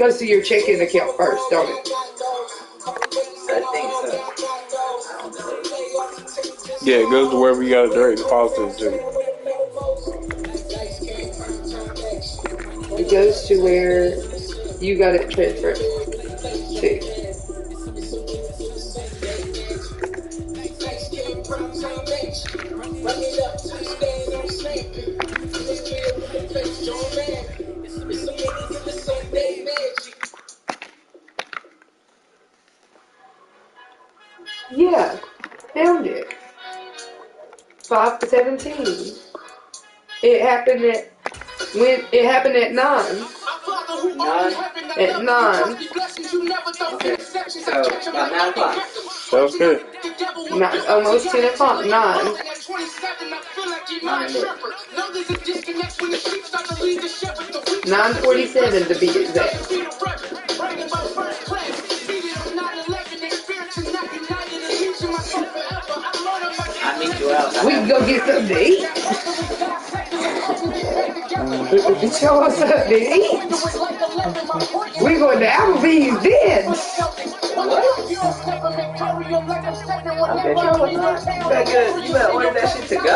goes to your checking account first, don't it? I think so. Yeah, it goes to wherever you got a direct deposit to. It goes to where you got it transferred to. Yeah, found it. 5 to 17. It happened at 9. 9? At 9. Okay. So, about 9 o'clock. Sounds good. Almost 10 o'clock. 9. 9:47 to be exact. I meet you outside. We can go get something to eat. Show us something to eat. We're going to Applebee's then. Okay, sure, what's not? You better order that shit to go.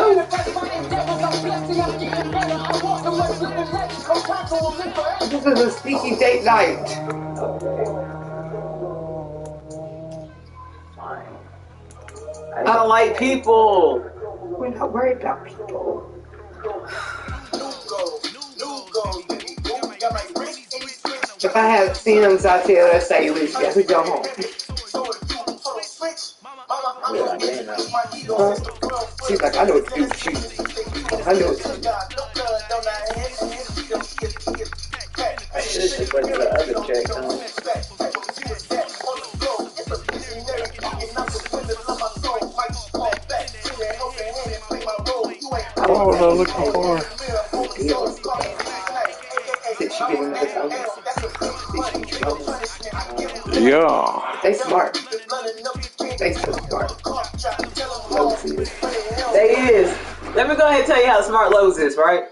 This is a sneaky date night. Fine. I don't like people. We're not worried about people. If I have Sims, I tell her, say, we go home. She's like, I know what to do with you. I know what to do. I should have just went to the other check, huh? Oh, no, looking for. Yeah. They smart. They so smart. Lowe's is. They is. Let me go ahead and tell you how smart Lowe's is, right?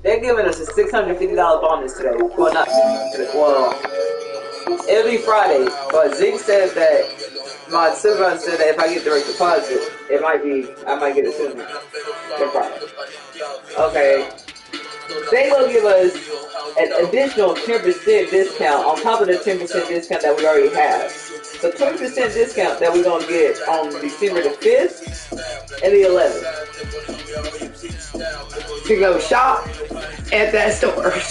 They're giving us a $650 bonus today. Well, not today. Well, it'll be Friday. But Zeke said that, my supervisor said that if I get direct deposit, I might get it sooner for Friday. Okay. They will give us an additional 10% discount on top of the 10% discount that we already have. So 20% discount that we're going to get on December the 5th and the 11th. To go shop at that store.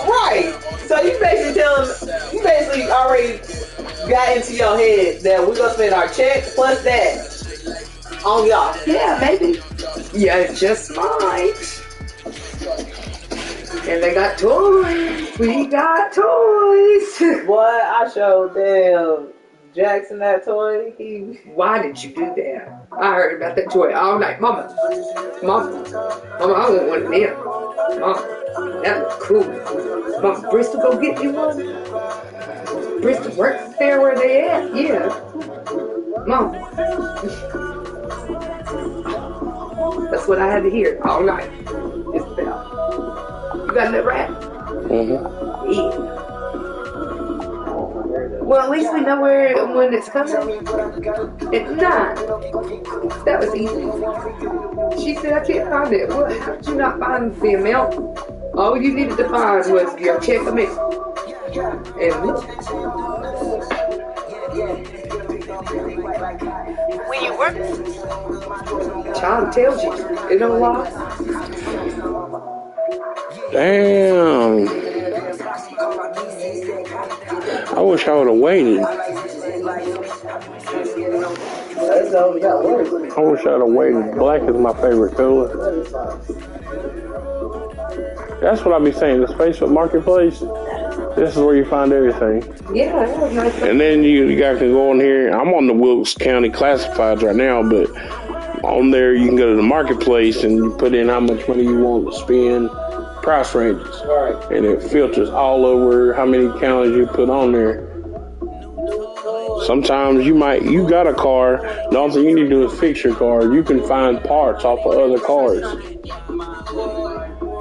Right. So you basically already got into your head that we're going to spend our check plus that on y'all. Yeah, maybe. Yeah, just might. And they got toys. We got toys. Boy, I showed them Jackson that toy. Why did you do that? I heard about that toy all night. Mama, I want one of them. Mama, that looks cool. Mama, Bristol go get you one? Bristol works there where they at? Yeah. Mama. That's what I had to hear all night. Just about. You got that rat? Mm-hmm. Yeah. Well, at least we know when it's coming. At 9. That was easy. She said, I can't find it. Well, how did you not find the amount? All you needed to find was your check amount. And when you work, child tells you, it don't lie. Damn. I wish I would have waited. I wish I'd have waited. Black is my favorite color. That's what I be saying. This Facebook Marketplace, this is where you find everything. Yeah, that was nice. And then you guys can go on here. I'm on the Wilkes County Classifieds right now, but on there you can go to the Marketplace and you put in how much money you want to spend, price ranges. Right. And it filters all over how many counties you put on there. Sometimes you got a car, the only thing you need to do is fix your car. You can find parts off of other cars.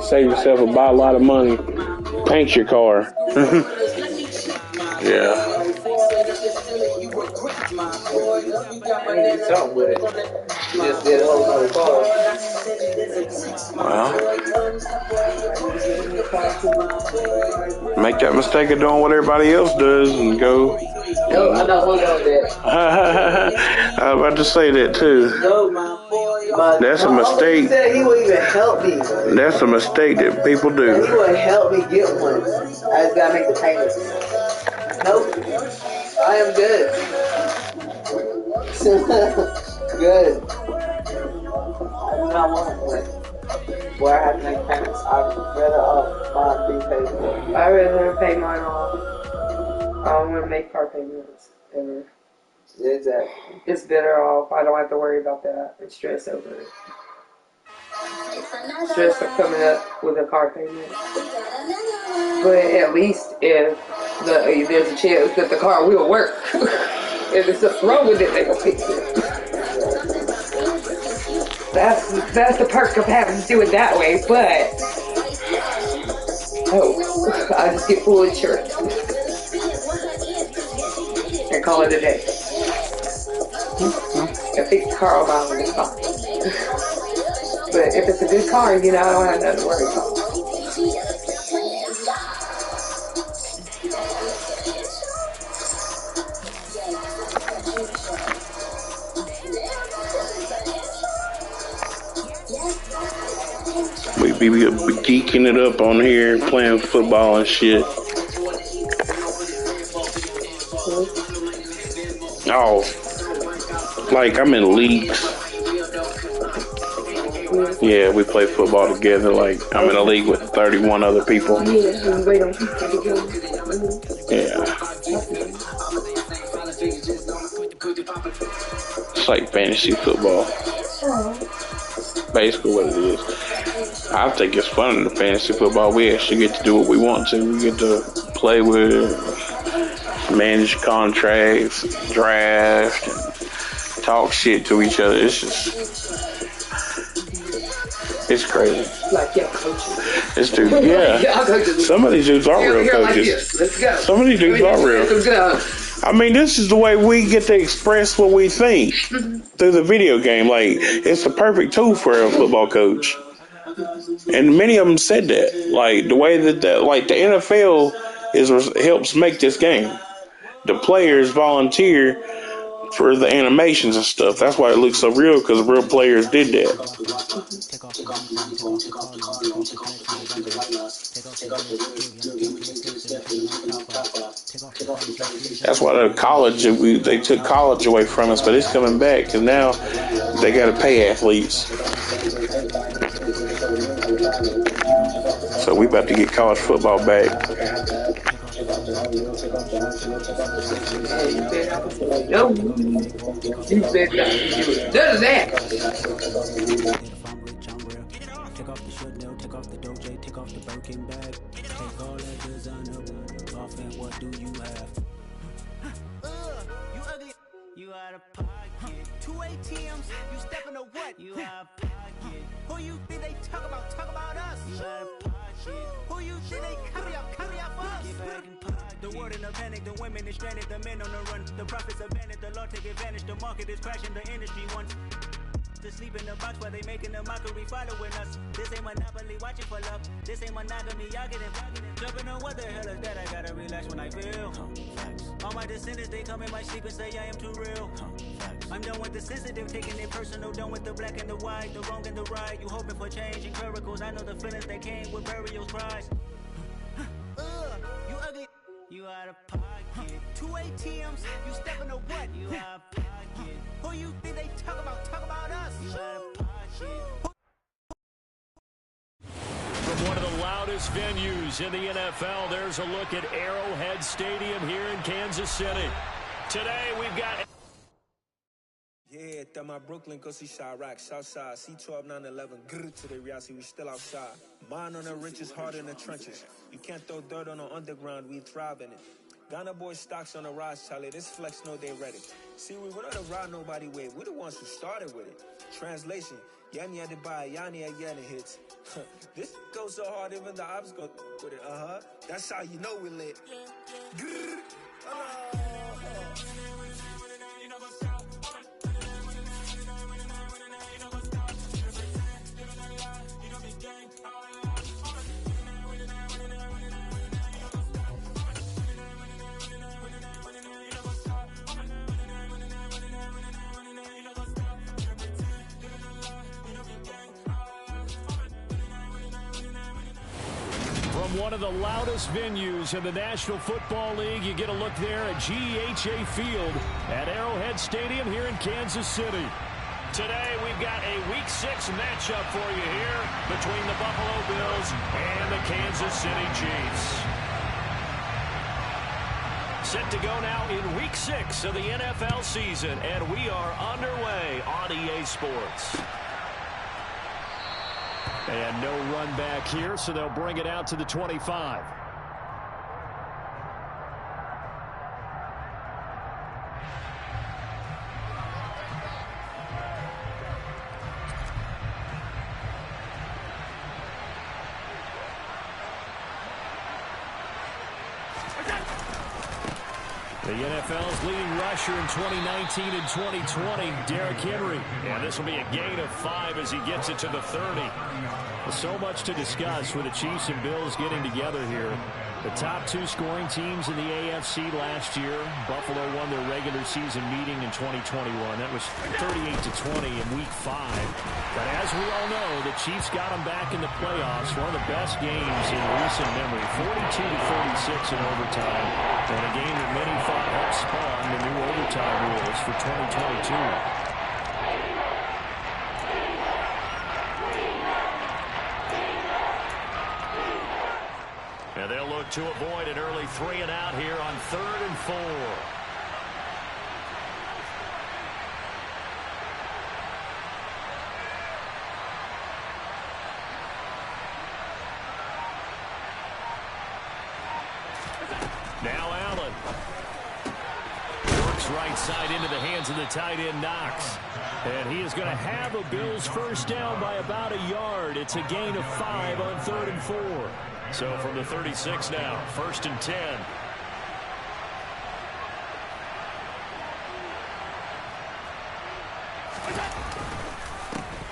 Save yourself a lot of money. Paint your car. Yeah. I need to do something with it. You just did a whole nother car. Well, make that mistake of doing what everybody else does and go. No, I'm not holding on to that. I was about to say that too. No, That's a my uncle mistake. said he would even help me. That's a mistake that people He do. would help me get one. I just gotta make the payment. Nope. I am good. Good. I do not want one where I have to make payments. I'd rather mine be paid for. I'd rather pay mine off. I don't want to make car payments ever. Exactly. It's better off. I don't have to worry about that and stress over it. Stress of coming up with a car payment. But at least if there's a chance that the car will work. If there's something wrong with it, they will fix it. That's the perk of having to do it that way, but I just get full insurance and call it a day. And fix the car on my own, it's fine. But if it's a good car, I don't have nothing to worry about. We be geeking it up on here, playing football and shit. Oh, like I'm in leagues. Yeah, we play football together. Like I'm in a league with 31 other people. Yeah. It's like fantasy football. Basically what it is. I think it's fun in the fantasy football. We actually get to do what we want to. We get to play with, manage contracts, draft, and talk shit to each other. It's crazy. Like, yeah, coaches. It's dude, yeah. Some of these dudes are real coaches. Like let's go. Some of these dudes are real. Let's go. I mean, this is the way we get to express what we think through the video game. Like, it's the perfect tool for a football coach. And many of them said that. Like, the way that the NFL helps make this game. The players volunteer for the animations and stuff. That's why it looks so real, because real players did that. That's why they took college away from us, but it's coming back because now they got to pay athletes. So we about to get college football back. No, you said that. None of that. Take off the Chanel, take off the Doja, take off the Birkin bag, take all that designer off, and what do you have? You ugly, you out of pocket. 2 ATMs, you stepping to what? You out of pocket. Who you think they talk about us? You out of pocket. Who you think they carry up for us? Get back in pocket. The world in a panic, the women is stranded, the men on the run, the profits abandoned, the law take advantage, the market is crashing, the industry wants to sleep in the box while they making a mockery following us. This ain't Monopoly, watching for love. This ain't monogamy, y'all getting jumping on what the hell is that? I gotta relax when I feel. All my descendants, they come in my sleep and say I am too real. I'm done with the sensitive, taking it personal, done with the black and the white, the wrong and the right. You hoping for change and miracles, I know the feelings that came with burial's price. You ugly, you out of pocket. 2 ATMs, you stepping to what? You out of pocket. Who you think they talk about us? You out of pocket. From one of the loudest venues in the NFL, there's a look at Arrowhead Stadium here in Kansas City. Today we've got... Yeah, that my Brooklyn, go see Chirac, Southside, C12, 911, grrr to the reality, we still outside. Mine on the riches, hard in the trenches. You can't throw dirt on the underground, we thrive in it. Ghana boys stocks on the rise, Charlie, this flex know they ready. See, we don't ride nobody wave, we the ones who started with it. Translation, Yanni had to buy, Yanni again hits. This goes so hard, even the ops go with it, That's how you know we lit. Grrr. From one of the loudest venues in the National Football League, you get a look there at GEHA Field at Arrowhead Stadium here in Kansas City. Today, we've got a Week 6 matchup for you here between the Buffalo Bills and the Kansas City Chiefs. Set to go now in Week 6 of the NFL season, and we are underway on EA Sports. And no run back here, so they'll bring it out to the 25. The NFL's leading rusher in 2019 and 2020, Derrick Henry. And this will be a gain of 5 as he gets it to the 30. So much to discuss with the Chiefs and Bills getting together here. The top 2 scoring teams in the AFC last year. Buffalo won their regular season meeting in 2021. That was 38-20 in Week 5. But as we all know, the Chiefs got them back in the playoffs. One of the best games in recent memory. 42-46 in overtime. And a game that many thought helped spawn the new overtime rules for 2022. And they'll look to avoid an early 3 and out here on 3rd and 4. Now Allen. Works right side into the hands of the tight end Knox. And he is going to have a Bills first down by about a yard. It's a gain of 5 on 3rd and 4. So from the 36 now, 1st and 10.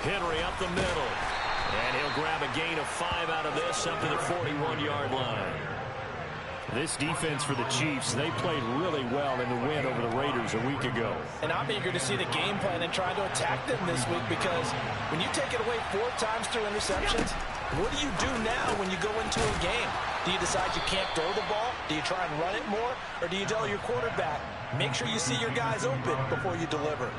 Henry up the middle. And he'll grab a gain of 5 out of this up to the 41-yard line. This defense for the Chiefs, they played really well in the win over the Raiders a week ago. And I'm eager to see the game plan and try to attack them this week, because when you take it away 4 times through interceptions, what do you do now when you go into a game? Do you decide you can't throw the ball? Do you try and run it more? Or do you tell your quarterback, make sure you see your guys open before you deliver?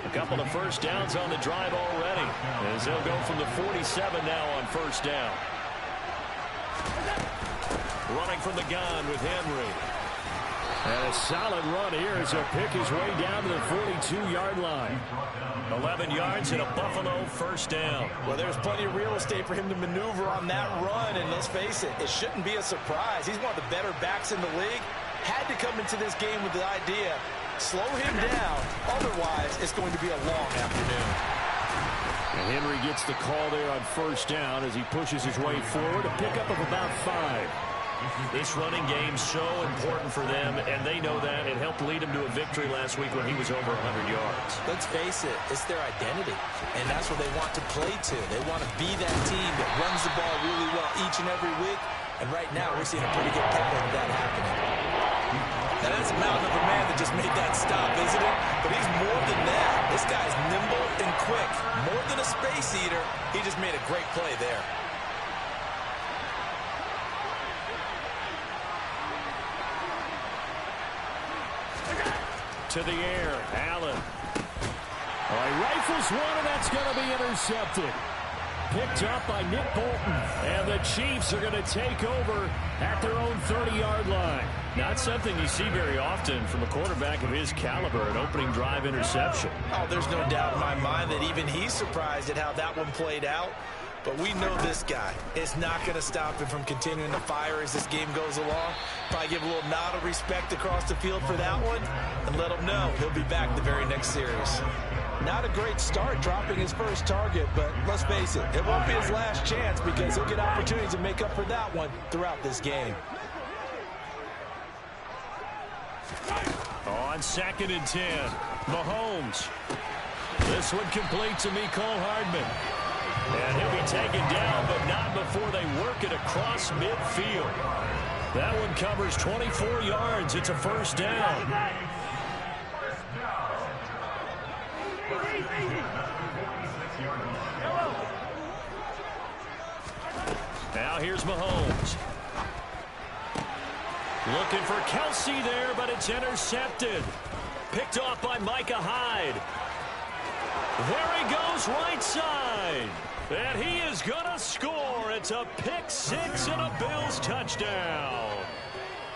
A couple of first downs on the drive already, as they'll go from the 47 now on first down. Running from the gun with Henry. And a solid run here as he'll pick his way down to the 42-yard line. 11 yards and a Buffalo first down. Well, there's plenty of real estate for him to maneuver on that run, and let's face it, it shouldn't be a surprise. He's one of the better backs in the league. Had to come into this game with the idea, slow him down, otherwise it's going to be a long afternoon. And Henry gets the call there on first down as he pushes his way forward, a pickup of about 5. This running game's so important for them, and they know that. It helped lead him to a victory last week when he was over 100 yards. Let's face it, it's their identity, and that's what they want to play to. They want to be that team that runs the ball really well each and every week, and right now we're seeing a pretty good pattern of that happening. Now that's a mountain of a man that just made that stop, isn't it? But he's more than that. This guy's nimble and quick. More than a space eater, he just made a great play there. To the air, Allen. He rifles one, and that's going to be intercepted. Picked up by Nick Bolton. And the Chiefs are going to take over at their own 30-yard line. Not something you see very often from a quarterback of his caliber, an opening drive interception. Oh, there's no doubt in my mind that even he's surprised at how that one played out. But we know this guy is not going to stop him from continuing to fire as this game goes along. Probably give a little nod of respect across the field for that one and let him know he'll be back the very next series. Not a great start dropping his first target, but let's face it, it won't be his last chance because he'll get opportunities to make up for that one throughout this game. On 2nd and 10, Mahomes. This one complete to Mecole Hardman. And he'll be taken down, but not before they work it across midfield. That one covers 24 yards. It's a first down. Now here's Mahomes. Looking for Kelsey there, but it's intercepted. Picked off by Micah Hyde. There he goes, right side. And he is going to score. It's a pick six and a Bills touchdown.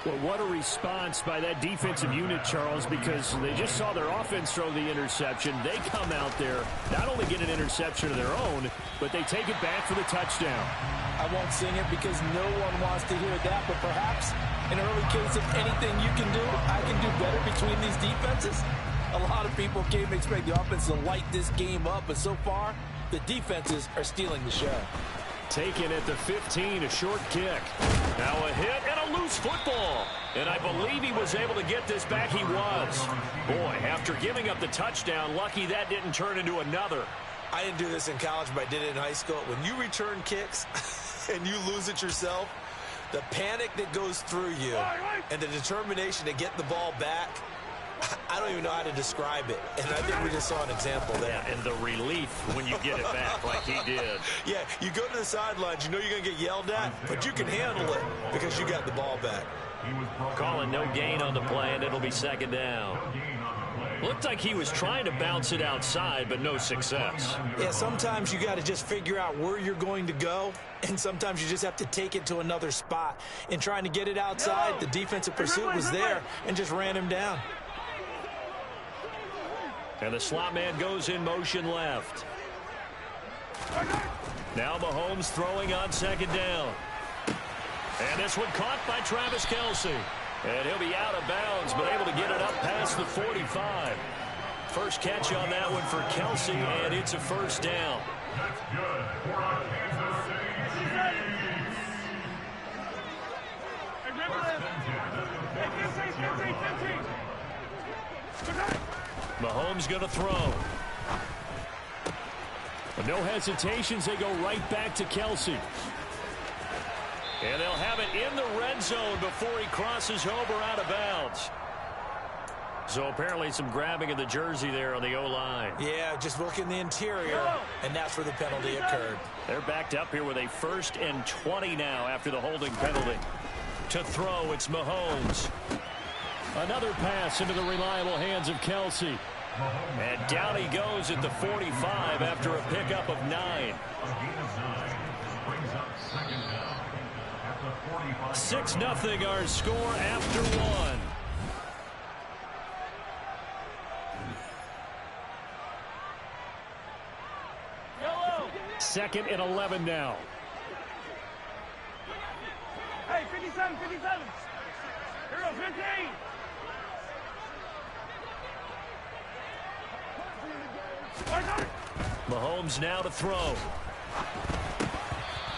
Well, what a response by that defensive unit, Charles, because they just saw their offense throw the interception. They come out there, not only get an interception of their own, but they take it back for the touchdown. I won't sing it because no one wants to hear that, but perhaps in early case of anything you can do, I can do better between these defenses. A lot of people came to expect the offense to light this game up, but so far, the defenses are stealing the show. Taken at the 15, a short kick. Now a hit and a loose football. And I believe he was able to get this back. He was. Boy, after giving up the touchdown, lucky that didn't turn into another. I didn't do this in college, but I did it in high school. When you return kicks and you lose it yourself, the panic that goes through you and the determination to get the ball back, I don't even know how to describe it. And I think we just saw an example there. Yeah, and the relief when you get it back like he did. Yeah, you go to the sidelines, you know you're going to get yelled at, but you can handle it because you got the ball back. Calling no gain on the play, and it'll be second down. Looked like he was trying to bounce it outside, but no success. Yeah, sometimes you got to just figure out where you're going to go, and sometimes you just have to take it to another spot. In trying to get it outside, the defensive pursuit was there and just ran him down. And the slot man goes in motion left. Now Mahomes throwing on second down. And this one caught by Travis Kelce. And he'll be out of bounds, but able to get it up past the 45. First catch on that one for Kelce, and it's a first down. Mahomes going to throw. But no hesitations. They go right back to Kelce. And they'll have it in the red zone before he crosses over out of bounds. So apparently some grabbing of the jersey there on the O-line. Yeah, just look in the interior, and that's where the penalty occurred. They're backed up here with a 1st and 20 now after the holding penalty. To throw, it's Mahomes. Another pass into the reliable hands of Kelce. And down he goes at the 45 after a pickup of 9. 6-0 our score after 1. Second and 11 now. Hey, 57, 57. Here goes 15. Mahomes now to throw.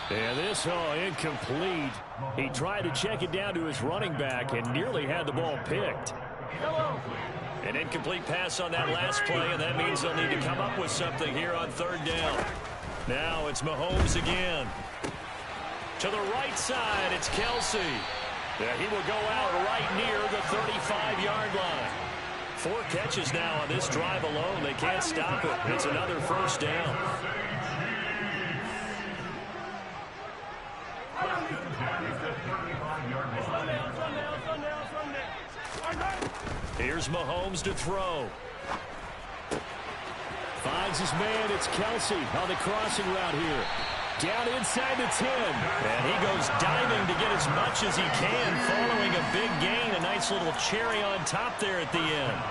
And this, incomplete. He tried to check it down to his running back and nearly had the ball picked. An incomplete pass on that last play, and that means they'll need to come up with something here on 3rd down. Now it's Mahomes again. To the right side, it's Kelce. Yeah, he will go out right near the 35-yard line. 4 catches now on this drive alone. They can't stop it. It's another first down. Here's Mahomes to throw. Finds his man. It's Kelce on the crossing route here. Down inside the 10. And he goes diving to get as much as he can following a big gain. A nice little cherry on top there at the end.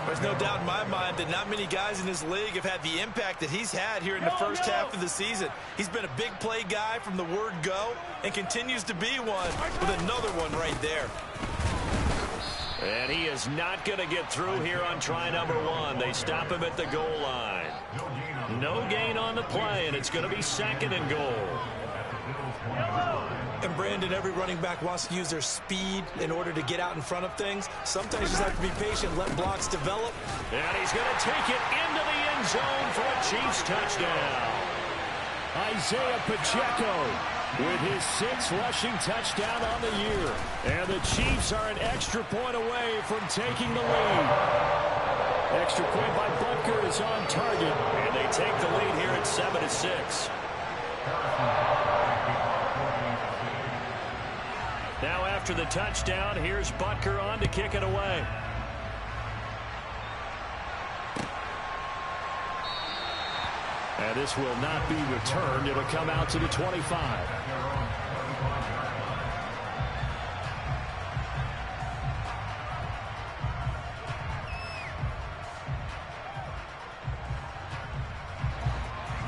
There's no doubt in my mind that not many guys in this league have had the impact that he's had here in the first half of the season. He's been a big play guy from the word go and continues to be one with another one right there. And he is not going to get through here on try number 1. They stop him at the goal line. No gain on the play, and it's going to be 2nd and goal. And Brandon, every running back wants to use their speed in order to get out in front of things. Sometimes you just have to be patient, let blocks develop. And he's going to take it into the end zone for a Chiefs touchdown. Isaiah Pacheco with his 6th rushing touchdown on the year. And the Chiefs are an extra point away from taking the lead. Extra point by Butker is on target. And they take the lead here at 7-6. Now after the touchdown, here's Butker on to kick it away. And this will not be returned. It'll come out to the 25.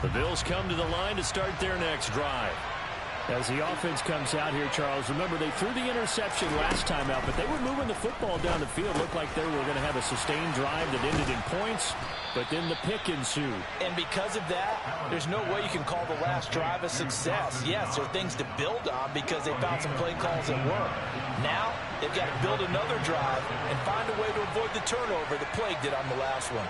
The Bills come to the line to start their next drive. As the offense comes out here, Charles, remember they threw the interception last time out, but they were moving the football down the field. Looked like they were going to have a sustained drive that ended in points, but then the pick ensued. And because of that, there's no way you can call the last drive a success. Yes, there are things to build on because they found some play calls that work. Now, they've got to build another drive and find a way to avoid the turnover the Plague did on the last one.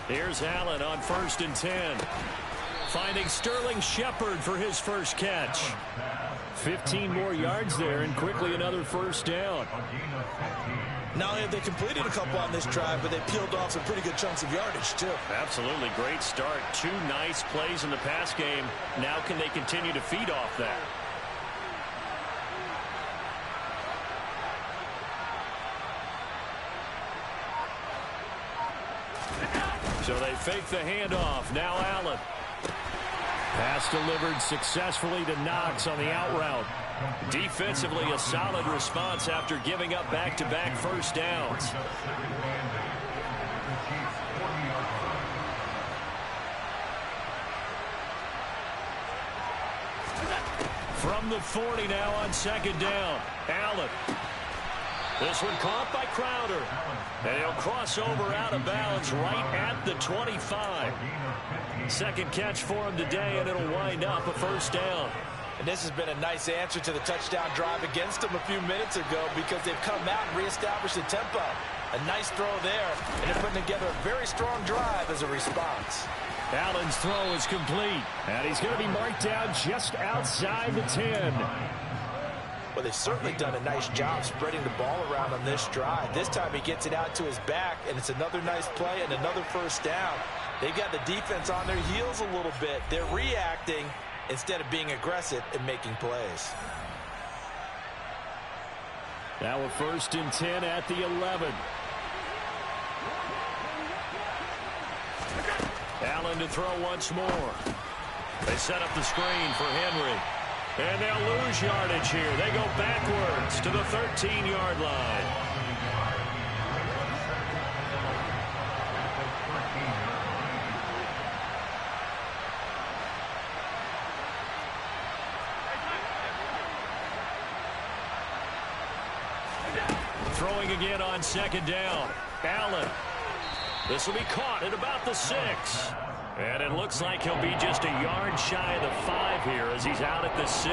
Here's Allen on 1st and 10. Finding Sterling Shepard for his first catch. 15 more yards there and quickly another first down. Not only have they completed a couple on this drive, but they peeled off some pretty good chunks of yardage, too. Absolutely great start. 2 nice plays in the pass game. Now can they continue to feed off that? So they fake the handoff. Now Allen. Pass delivered successfully to Knox on the out route. Defensively, a solid response after giving up back-to-back first downs. From the 40 now on 2nd down. Allen. This one caught by Crowder. And he'll cross over out of bounds right at the 25. Second catch for him today, and it'll wind up a first down. And this has been a nice answer to the touchdown drive against them a few minutes ago because they've come out and reestablished the tempo. A nice throw there, and they're putting together a very strong drive as a response. Allen's throw is complete, and he's going to be marked down just outside the 10. Well, they've certainly done a nice job spreading the ball around on this drive. This time he gets it out to his back, and it's another nice play and another first down. They've got the defense on their heels a little bit. They're reacting instead of being aggressive and making plays. Now a 1st and 10 at the 11. Allen to throw once more. They set up the screen for Henry. And they'll lose yardage here. They go backwards to the 13-yard line. Throwing again on 2nd down. Allen. This will be caught at about the 6. And it looks like he'll be just a yard shy of the 5 here as he's out at the 6.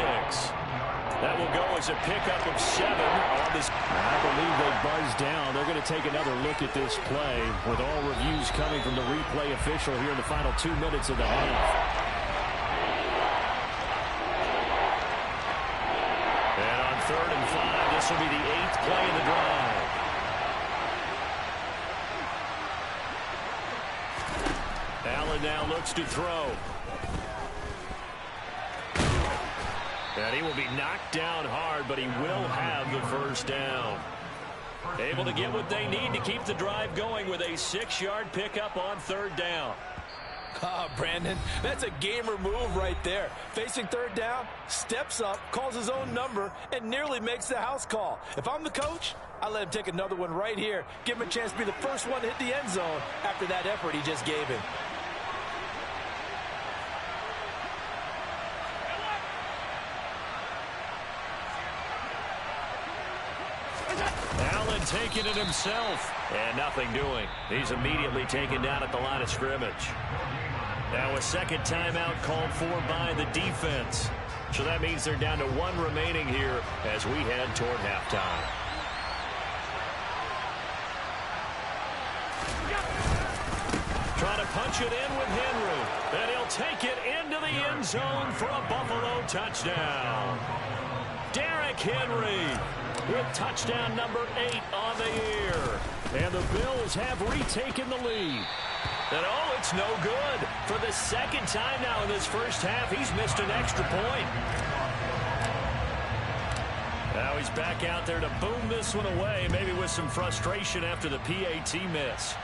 That will go as a pickup of 7 on this. I believe they buzzed down. They're going to take another look at this play with all reviews coming from the replay official here in the final 2 minutes of the half. And on 3rd and 5, this will be the 8th play of the drive. Allen now looks to throw. And he will be knocked down hard, but he will have the first down. Able to get what they need to keep the drive going with a 6-yard pickup on 3rd down. Ah, Brandon, that's a gamer move right there. Facing 3rd down, steps up, calls his own number, and nearly makes the house call. If I'm the coach, I let him take another one right here. Give him a chance to be the first one to hit the end zone after that effort he just gave him. Allen taking it himself, and nothing doing. He's immediately taken down at the line of scrimmage. Now a second timeout called for by the defense. So that means they're down to 1 remaining here as we head toward halftime. Trying to punch it in with Henry. And he'll take it into the end zone for a Buffalo touchdown. Derrick Henry with touchdown number 8 on the year. And the Bills have retaken the lead. And oh, it's no good. For the second time now in this first half, he's missed an extra point. Now he's back out there to boom this one away, maybe with some frustration after the PAT miss.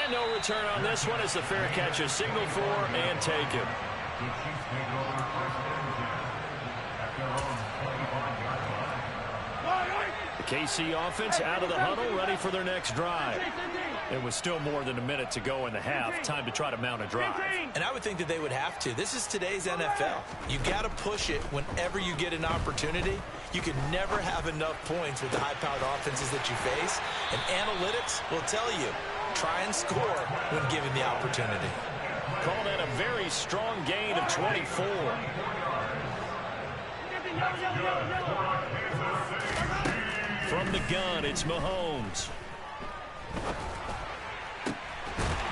And no return on this one as the fair catch is signaled for and taken. The KC offense out of the huddle, ready for their next drive. It was still more than a minute to go in the half. Time to try to mount a drive. And I would think that they would have to. This is today's NFL. You got to push it whenever you get an opportunity. You can never have enough points with the high-powered offenses that you face. And analytics will tell you, try and score when given the opportunity. Call that a very strong gain of 24. From the gun, it's Mahomes.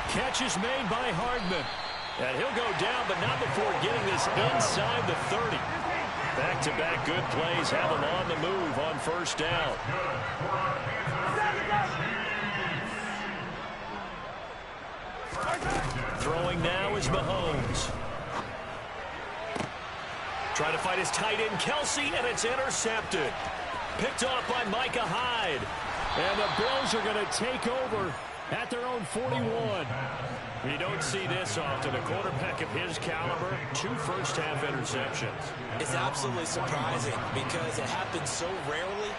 Catch is made by Hardman. And he'll go down, but not before getting this inside the 30. Back-to-back good plays have him on the move on first down. Throwing now is Mahomes. Trying to fight his tight end, Kelsey, and it's intercepted. Picked off by Micah Hyde. And the Bills are going to take over at their own 41. You don't see this often. A quarterback of his caliber, 2 first-half interceptions. It's absolutely surprising because it happens so rarely.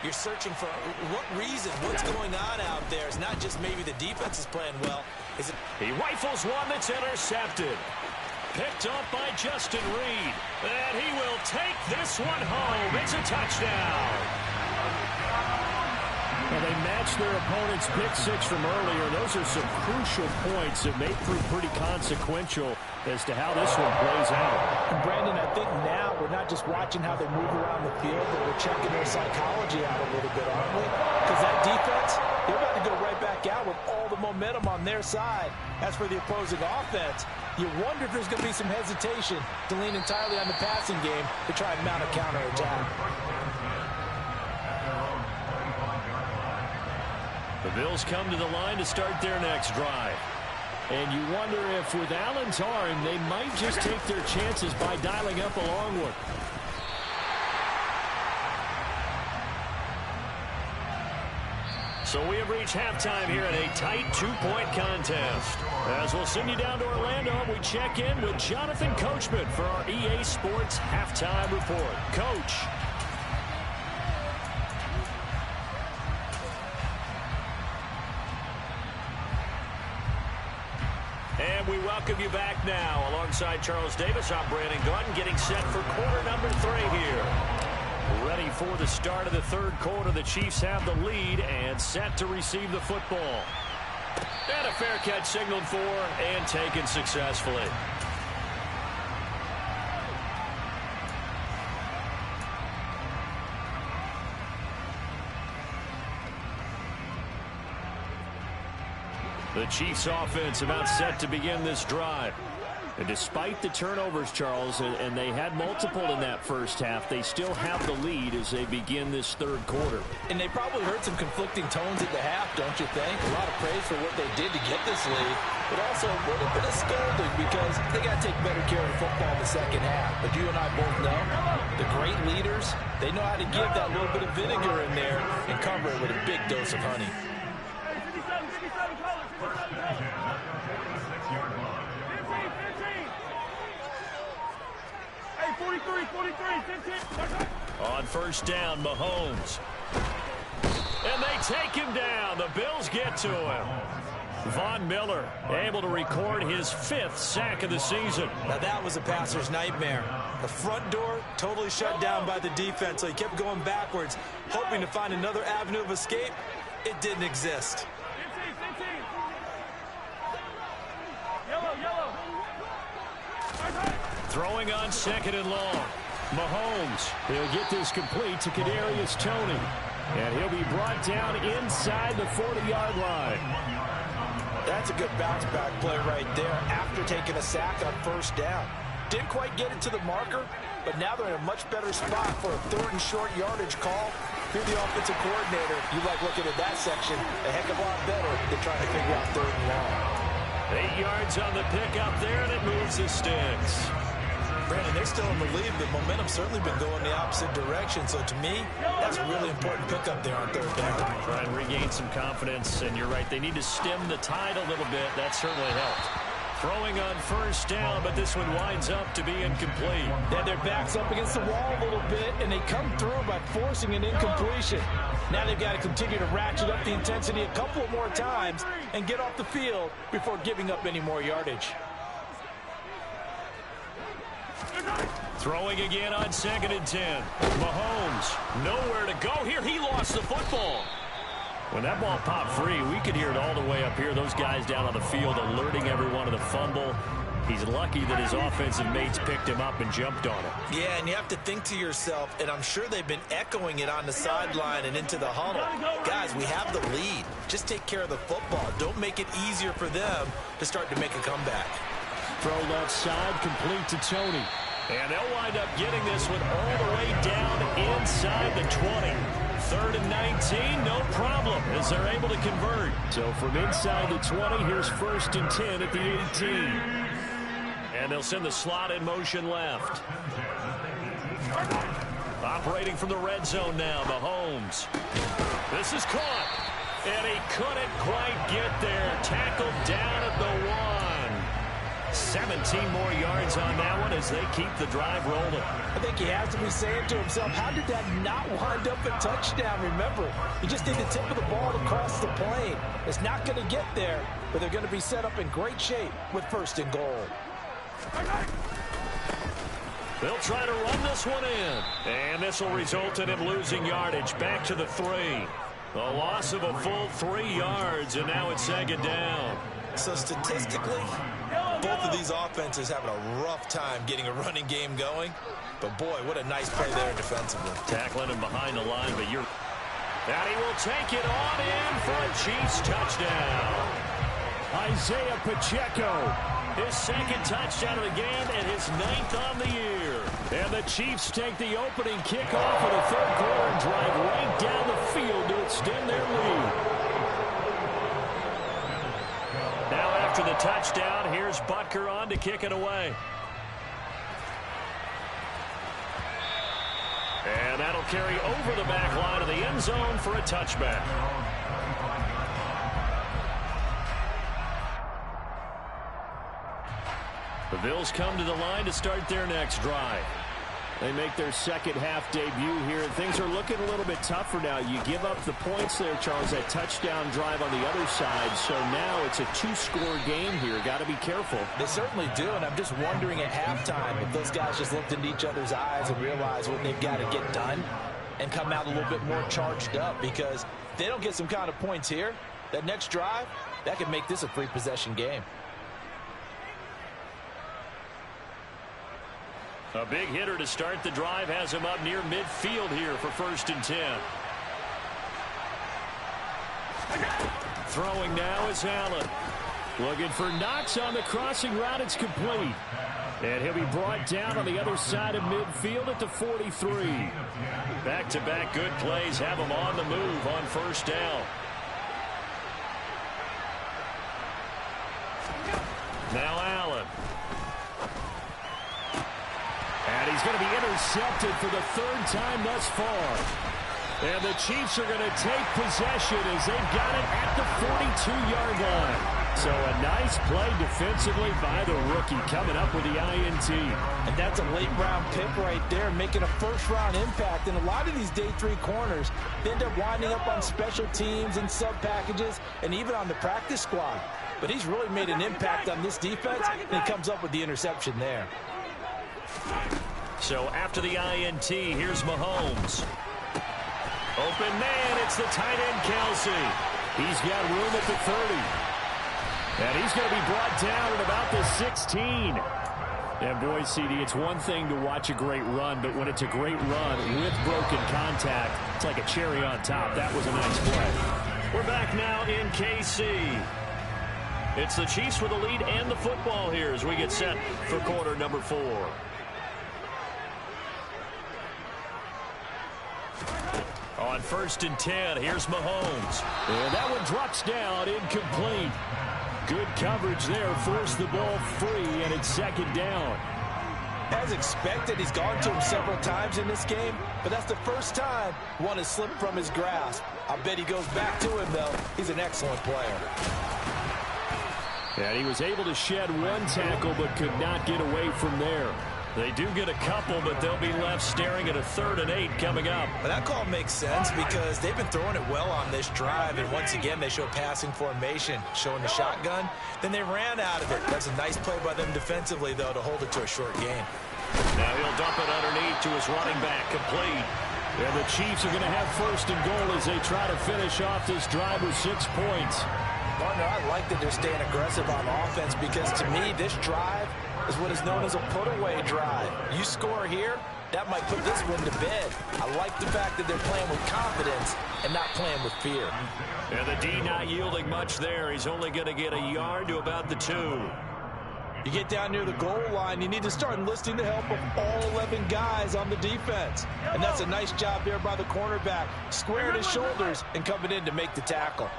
You're searching for what reason, what's going on out there. It's not just maybe the defense is playing well. He rifles one that's intercepted. Picked up by Justin Reed. And he will take this one home. It's a touchdown. Well, they matched their opponent's pick 6 from earlier. Those are some crucial points that may prove pretty consequential as to how this one plays out. And Brandon, I think now we're not just watching how they move around the field, but we're checking their psychology out a little bit, aren't we? Because that defense, they're about to go right back out with all the momentum on their side. As for the opposing offense, you wonder if there's going to be some hesitation to lean entirely on the passing game to try and mount a counterattack. The Bills come to the line to start their next drive. And you wonder if with Allen's arm, they might just take their chances by dialing up a long one. So we have reached halftime here in a tight 2-point contest. As we'll send you down to Orlando, we check in with Jonathan Coachman for our EA Sports Halftime Report. Coach. And we welcome you back now. Alongside Charles Davis, I'm Brandon Gaudin, getting set for quarter number 3 here. Ready for the start of the third quarter. The Chiefs have the lead and set to receive the football. And a fair catch signaled for and taken successfully. The Chiefs offense about set to begin this drive. And despite the turnovers, Charles, and they had multiple in that first half, they still have the lead as they begin this third quarter. And they probably heard some conflicting tones at the half, don't you think? A lot of praise for what they did to get this lead, but also a little bit of scolding because they got to take better care of the football in the second half. But you and I both know the great leaders, they know how to give that little bit of vinegar in there and cover it with a big dose of honey. On first down, Mahomes. And they take him down. The Bills get to him. Von Miller able to record his 5th sack of the season. Now that was a passer's nightmare. The front door totally shut down by the defense, so he kept going backwards, hoping to find another avenue of escape. It didn't exist. Throwing on 2nd and long. Mahomes, he'll get this complete to Kadarius Toney. And he'll be brought down inside the 40-yard line. That's a good bounce-back play right there after taking a sack on first down. Didn't quite get it to the marker, but now they're in a much better spot for a 3rd and short yardage call. if you're the offensive coordinator, you like looking at that section a heck of a lot better than trying to figure out 3rd and long. 8 yards on the pickup there, and it moves the sticks. Brandon, they're still in the lead, but momentum's certainly been going the opposite direction. So to me, that's a really important pickup there on 3rd down. Try and regain some confidence, and you're right, they need to stem the tide a little bit. That certainly helped. Throwing on 1st down, but this one winds up to be incomplete. They had their backs up against the wall a little bit, and they come through by forcing an incompletion. Now they've got to continue to ratchet up the intensity a couple more times and get off the field before giving up any more yardage. Throwing again on 2nd and 10. Mahomes, nowhere to go here. He lost the football. When that ball popped free, we could hear it all the way up here. Those guys down on the field alerting everyone of the fumble. He's lucky that his offensive mates picked him up and jumped on him. Yeah, and you have to think to yourself, and I'm sure they've been echoing it on the sideline and into the huddle. Guys, we have the lead. Just take care of the football. Don't make it easier for them to start to make a comeback. Throw left side, complete to Tony. And they'll wind up getting this one all the way down inside the 20. 3rd and 19, no problem, as they're able to convert. So from inside the 20, here's 1st and 10 at the 18. And they'll send the slot in motion left. Operating from the red zone now, Mahomes. This is caught. And he couldn't quite get there. Tackled down at the 1. 17 more yards on that one as they keep the drive rolling. I think he has to be saying to himself, how did that not wind up a touchdown? Remember, you just need the tip of the ball across the plane. It's not going to get there, but they're going to be set up in great shape with 1st and goal. They'll try to run this one in. And this will result in him losing yardage back to the 3. A loss of a full 3 yards, and now it's 2nd down. So statistically, both of these offenses having a rough time getting a running game going. But boy, what a nice play there defensively. Tackling him behind the line, but you're... And he will take it on in for a Chiefs touchdown. Isaiah Pacheco, his 2nd touchdown of the game and his 9th on the year. And the Chiefs take the opening kickoff of the 3rd quarter and drive right down the field to extend their lead. Now after the touchdown, here's Butker on to kick it away. And that'll carry over the back line of the end zone for a touchback. The Bills come to the line to start their next drive. They make their 2nd half debut here, and things are looking a little bit tougher now. You give up the points there, Charles, that touchdown drive on the other side. So now it's a 2-score game here. Got to be careful. They certainly do, and I'm just wondering at halftime if those guys just looked into each other's eyes and realized what they've got to get done and come out a little bit more charged up, because if they don't get some kind of points here, that next drive, that could make this a 3-possession game. A big hitter to start the drive has him up near midfield here for 1st and 10. Throwing now is Allen. Looking for Knox on the crossing route. It's complete. And he'll be brought down on the other side of midfield at the 43. Back-to-back good plays have him on the move on 1st down. Now Allen. And he's going to be intercepted for the 3rd time thus far. And the Chiefs are going to take possession as they've got it at the 42-yard line. So a nice play defensively by the rookie coming up with the INT. And that's a late-round pick right there, making a first-round impact. And a lot of these day 3 corners, they end up winding up on special teams and sub-packages and even on the practice squad. But he's really made an impact on this defense, and he comes up with the interception there. So after the INT, here's Mahomes. Open man, it's the tight end Kelsey. He's got room at the 30. And he's going to be brought down at about the 16. And boy, CD, it's one thing to watch a great run, but when it's a great run with broken contact, it's like a cherry on top. That was a nice play. We're back now in KC. It's the Chiefs with the lead and the football here as we get set for quarter number 4. On 1st and 10, here's Mahomes. And that one drops down, incomplete. Good coverage there, forced the ball free, and it's 2nd down. As expected, he's gone to him several times in this game, but that's the first time one has slipped from his grasp. I bet he goes back to him, though. He's an excellent player. And he was able to shed one tackle, but could not get away from there. They do get a couple, but they'll be left staring at a 3rd and 8 coming up. Well, that call makes sense because they've been throwing it well on this drive, and once again they show passing formation, showing the shotgun. Then they ran out of it. That's a nice play by them defensively, though, to hold it to a short gain. Now he'll dump it underneath to his running back, complete. And the Chiefs are going to have 1st and goal as they try to finish off this drive with 6 points. Partner, I like that they're staying aggressive on offense because, to me, this drive is what is known as a put-away drive. You score here, that might put this one to bed. I like the fact that they're playing with confidence and not playing with fear. And the D not yielding much there. He's only going to get a yard to about the 2. You get down near the goal line, you need to start enlisting the help of all 11 guys on the defense. And that's a nice job there by the cornerback, squaring his shoulders and coming in to make the tackle.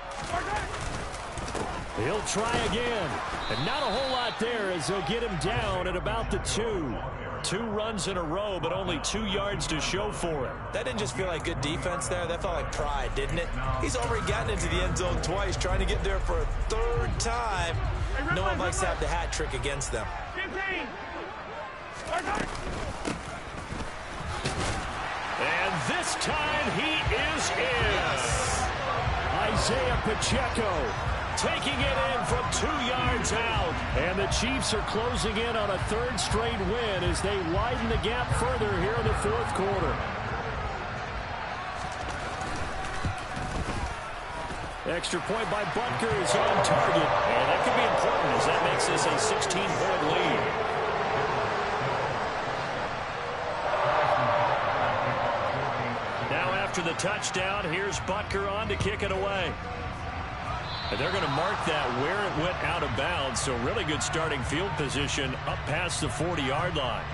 He'll try again. And not a whole lot there as they'll get him down at about the 2. 2 runs in a row, but only 2 yards to show for it. That didn't just feel like good defense there. That felt like pride, didn't it? He's already gotten into the end zone twice, trying to get there for a 3rd time. No one likes to have the hat trick against them. And this time he is in. Yes. Isaiah Pacheco taking it in from 2 yards out. And the Chiefs are closing in on a 3rd straight win as they widen the gap further here in the 4th quarter. Extra point by Butker is on target. And that could be important as that makes this a 16-point lead. Now after the touchdown, here's Butker on to kick it away. And they're going to mark that where it went out of bounds. So really good starting field position up past the 40-yard line.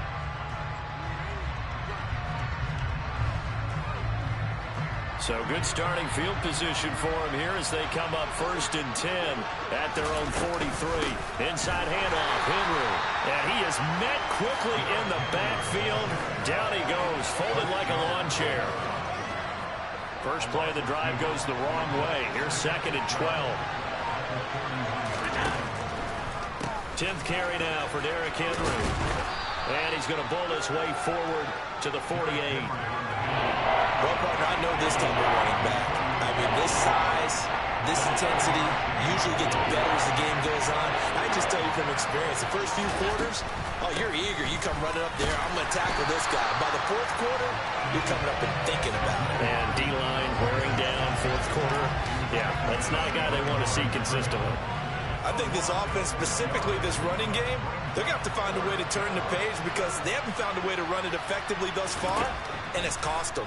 So good starting field position for him here as they come up 1st and 10 at their own 43. Inside handoff, Henry. And he is met quickly in the backfield. Down he goes, folded like a lawn chair. First play of the drive goes the wrong way. Here's 2nd and 12. 10th carry now for Derrick Henry. And he's going to bowl his way forward to the 48. Well, partner, I know this type of running back. I mean, this size, this intensity usually gets better as the game goes on. I just tell you from experience, the first few quarters, oh, you're eager. You come running up there, I'm going to tackle this guy. By the 4th quarter, you're coming up and thinking about it. And D-line wearing down 4th quarter. Yeah, that's not a guy they want to see consistently. I think this offense, specifically this running game, they're going to have to find a way to turn the page because they haven't found a way to run it effectively thus far, and it's cost them.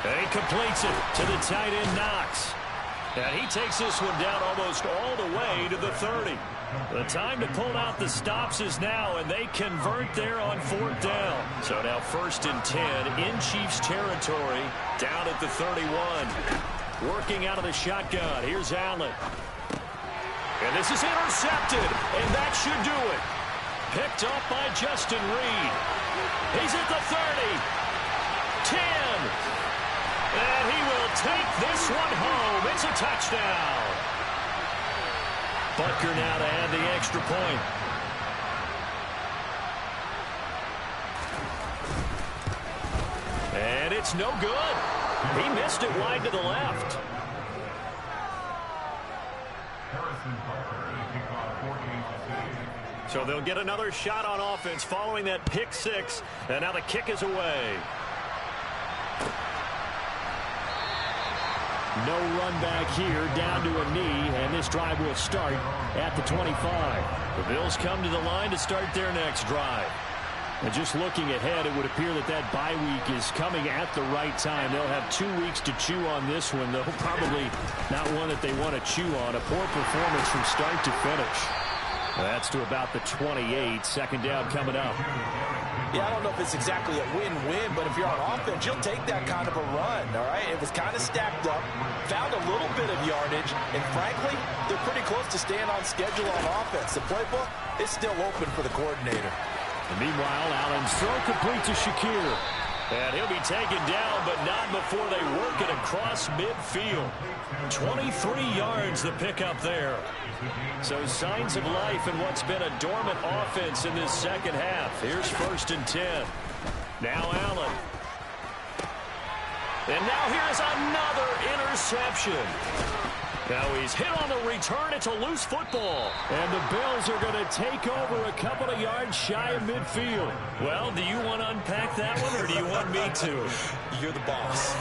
And he completes it to the tight end, Knox. And he takes this one down almost all the way to the 30. The time to pull out the stops is now, and they convert there on 4th down. So now 1st and 10 in Chiefs territory, down at the 31. Working out of the shotgun. Here's Allen. And this is intercepted, and that should do it. Picked up by Justin Reed. He's at the 30. 10. And he will take this one home. It's a touchdown. Butker now to add the extra point. And it's no good. He missed it wide to the left. So they'll get another shot on offense following that pick 6. And now the kick is away. No run back here, down to a knee, and this drive will start at the 25. The Bills come to the line to start their next drive. And just looking ahead, it would appear that that bye week is coming at the right time. They'll have 2 weeks to chew on this one, though probably not one that they want to chew on. A poor performance from start to finish. That's to about the 28. Second down coming up. Yeah, I don't know if it's exactly a win-win, but if you're on offense, you'll take that kind of a run, all right? It was kind of stacked up, found a little bit of yardage, and frankly, they're pretty close to staying on schedule on offense. The playbook is still open for the coordinator. And meanwhile, Allen's throw complete to Shakir. And he'll be taken down, but not before they work it across midfield. 23 yards the pickup there. So signs of life in what's been a dormant offense in this second half. Here's 1st and 10. Now Allen. And now here's another interception. Now he's hit on the return. It's a loose football. And the Bills are going to take over a couple of yards shy of midfield. Well, do you want to unpack that one, or do you want me to? You're the boss.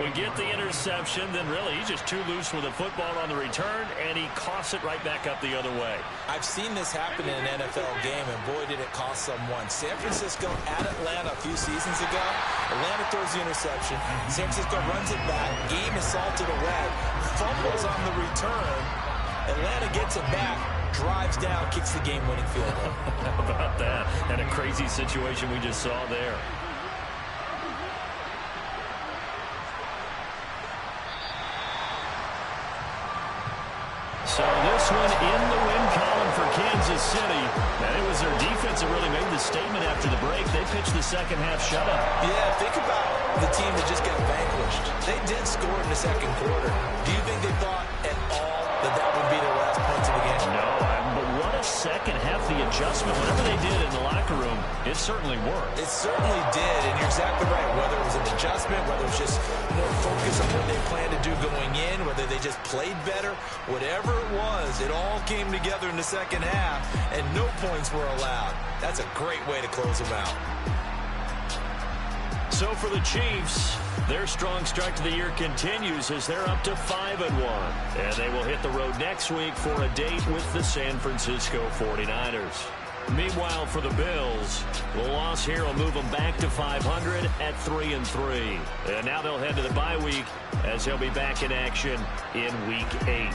We get the interception, then really he's just too loose with the football on the return, and he coughs it right back up the other way. I've seen this happen in an NFL game, and boy, did it cost someone. San Francisco at Atlanta a few seasons ago. Atlanta throws the interception. San Francisco runs it back. Game is salted away. Fumbles on the return. Atlanta gets it back, drives down, kicks the game-winning field goal. How about that? And a crazy situation we just saw there. So this one in the win column for Kansas City. And it was their defense that really made the statement after the break. They pitched the second half shutout. Yeah, think about the team that just got vanquished. They did score in the second quarter. Do you think they thought at all that that would be their last points of the game? No, but what a second half, the adjustment. Whatever they did in the locker room, it certainly worked. It certainly did, and you're exactly right. Whether it was an adjustment, whether it was just more focus on what they planned to do going in, whether they just played better, whatever it was, it all came together in the second half, and no points were allowed. That's a great way to close them out. So for the Chiefs, their strong start to the year continues as they're up to 5-1. And they will hit the road next week for a date with the San Francisco 49ers. Meanwhile, for the Bills, the loss here will move them back to 500 at 3-3. And now they'll head to the bye week as they'll be back in action in Week 8.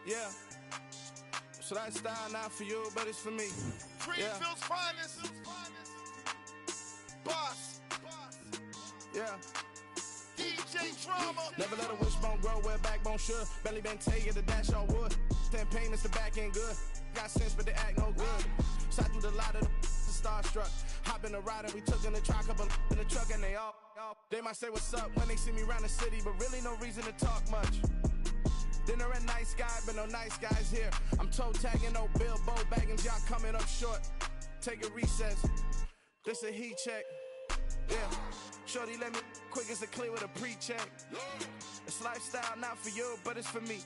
Yeah. So that style not for you, but it's for me. Greenfield's finest. Boss. Yeah. DJ Drama. Never let a wishbone grow where backbone should. Belly been taking the dash on wood. 10 payments, the back end good. Got sense, but they act no good. Shot through the lot of the starstruck. Hop in the ride and we took in the truck, couple in the truck, and they all. They might say what's up when they see me around the city, but really no reason to talk much. Dinner a nice guy, but no nice guys here. I'm toe tagging, no Bilbo Baggins, y'all coming up short. Take a recess. This a heat check. Yeah. Shorty let me quick as a clear with a pre-check. It's lifestyle not for you, but it's for me.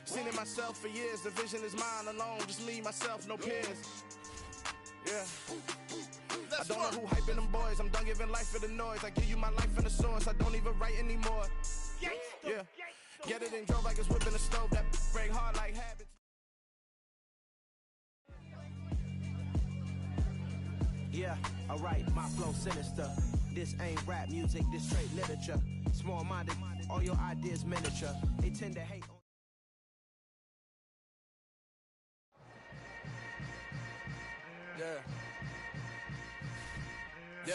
Seen it myself for years. The vision is mine alone. Just me, myself, no peers. Yeah. I don't know who hyping them boys. I'm done giving life for the noise. I give you my life in the source. I don't even write anymore. Yeah. Get it and drove like it's whipping the stove. That break hard like habits. Yeah, alright, my flow sinister. This ain't rap music, this straight literature. Small-minded, all your ideas miniature. They tend to hate on. Yeah. Yeah.